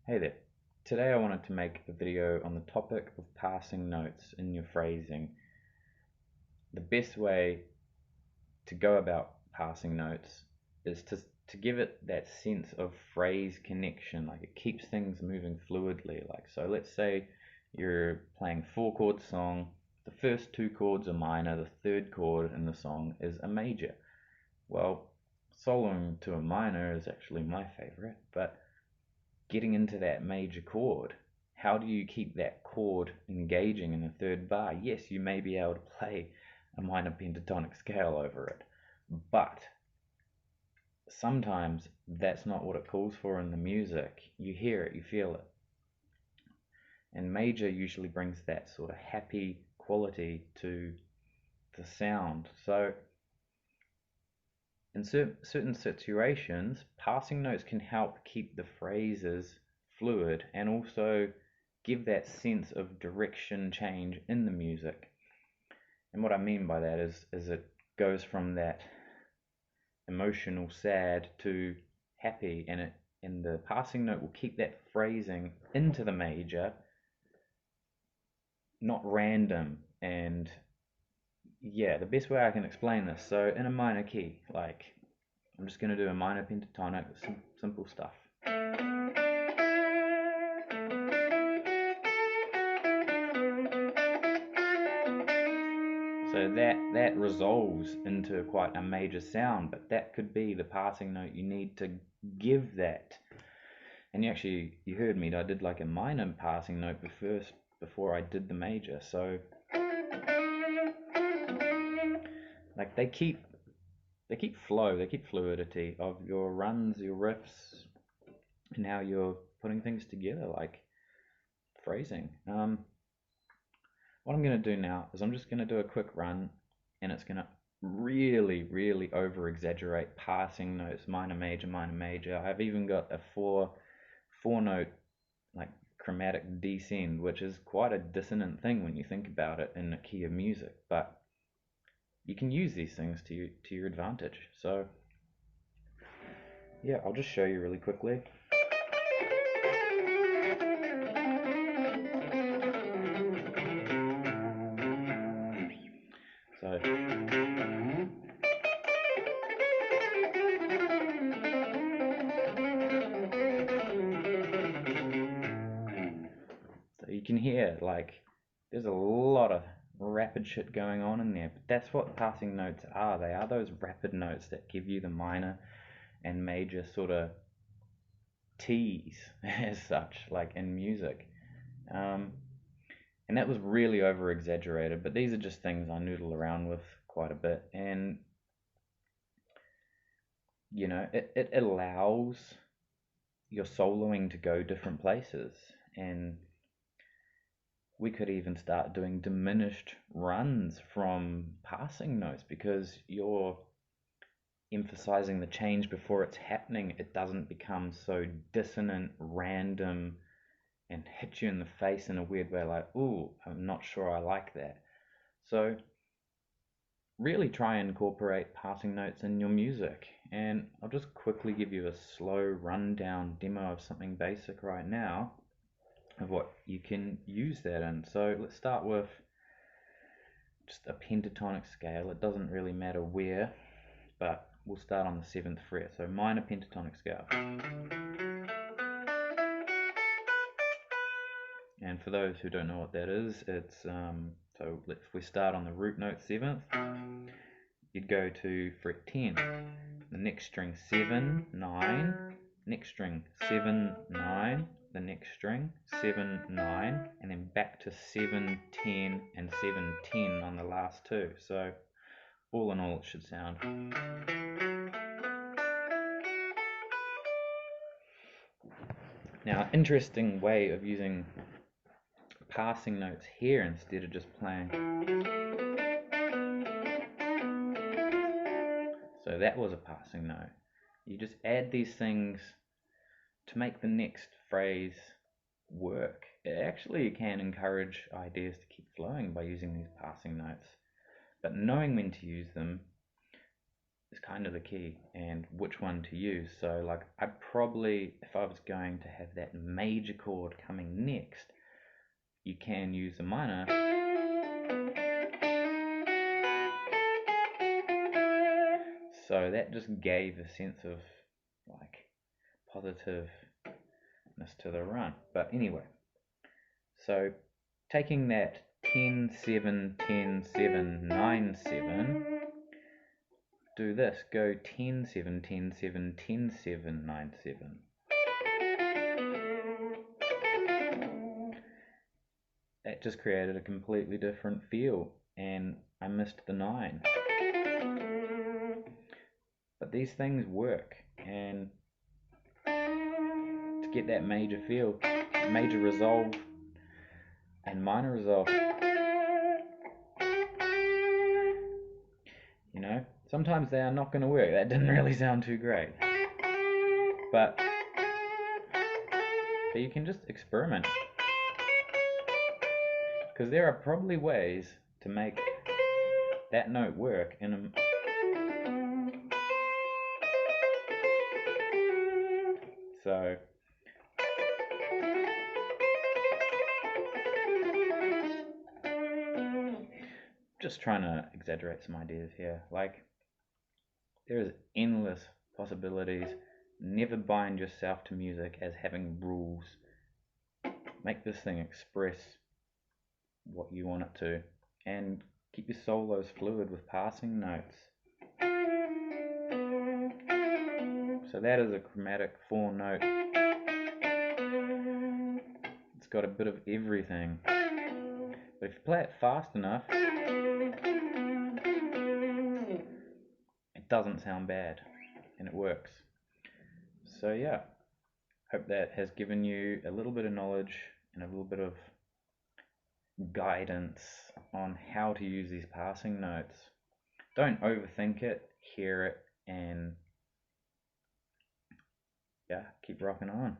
Hey there. Today I wanted to make a video on the topic of passing notes in your phrasing. The best way to go about passing notes is to give it that sense of phrase connection, like it keeps things moving fluidly. Like, so let's say you're playing a 4 chord song, the first 2 chords are minor, the third chord in the song is a major. Well, soloing to a minor is actually my favorite, but getting into that major chord, how do you keep that chord engaging in the third bar? Yes, you may be able to play a minor pentatonic scale over it, but sometimes that's not what it calls for in the music. You hear it, you feel it. And major usually brings that sort of happy quality to the sound. So in certain situations, passing notes can help keep the phrases fluid and also give that sense of direction change in the music. And what I mean by that is it goes from that emotional sad to happy, and the passing note will keep that phrasing into the major, not random. And yeah, the best way I can explain this, so in a minor key, like I'm just going to do a minor pentatonic, simple stuff. So that resolves into quite a major sound, but that could be the passing note you need to give that. And you heard me, I did like a minor passing note first before I did the major. So like they keep flow, they keep fluidity of your runs, your riffs, and how you're putting things together, like phrasing. What I'm going to do now is I'm just going to do a quick run, and it's going to really over exaggerate passing notes, minor major minor major. I've even got a four note like chromatic descend, which is quite a dissonant thing when you think about it in a key of music, but you can use these things to your advantage. So yeah, I'll just show you really quickly. So you can hear, like, there's a lot of rapid shit going on in there, but that's what passing notes are. They are those rapid notes that give you the minor and major sort of T's as such, like in music. And that was really over exaggerated, but these are just things I noodle around with quite a bit. And, it allows your soloing to go different places. And we could even start doing diminished runs from passing notes because you're emphasizing the change before it's happening. It doesn't become so dissonant, random, and hit you in the face in a weird way, like, ooh, I'm not sure I like that. So really try and incorporate passing notes in your music. And I'll just quickly give you a slow rundown demo of something basic right now of what you can use that in. So let's start with just a pentatonic scale. It doesn't really matter where, but we'll start on the 7th fret. So minor pentatonic scale. And for those who don't know what that is, it's so if we start on the root note 7th, you'd go to fret 10, the next string 7, 9, next string 7, 9, the next string 7, 9, and then back to 7, 10, and 7, 10 on the last two. So all in all, it should sound. Now, interesting way of using passing notes here instead of just playing. So that was a passing note. You just add these things to make the next phrase work. It actually can encourage ideas to keep flowing by using these passing notes. But knowing when to use them is kind of the key, and which one to use. So like I probably, if I was going to have that major chord coming next, you can use a minor. So that just gave a sense of like positiveness to the run. But anyway, so taking that 10 7 10 7 9 7, do this, go 10 7 10 7 10 7 9 7. That just created a completely different feel, and I missed the 9. But these things work, and to get that major feel, major resolve and minor resolve, you know, sometimes they are not going to work. That didn't really sound too great, but you can just experiment, because there are probably ways to make that note work in a so just trying to exaggerate some ideas here. Like, there's endless possibilities. Never bind yourself to music as having rules. Make this thing express what you want it to, and keep your solos fluid with passing notes. So that is a chromatic 4-note. It's got a bit of everything. But if you play it fast enough, it doesn't sound bad, and it works. So yeah, hope that has given you a little bit of knowledge and a little bit of guidance on how to use these passing notes. Don't overthink it, hear it, and yeah, keep rocking on.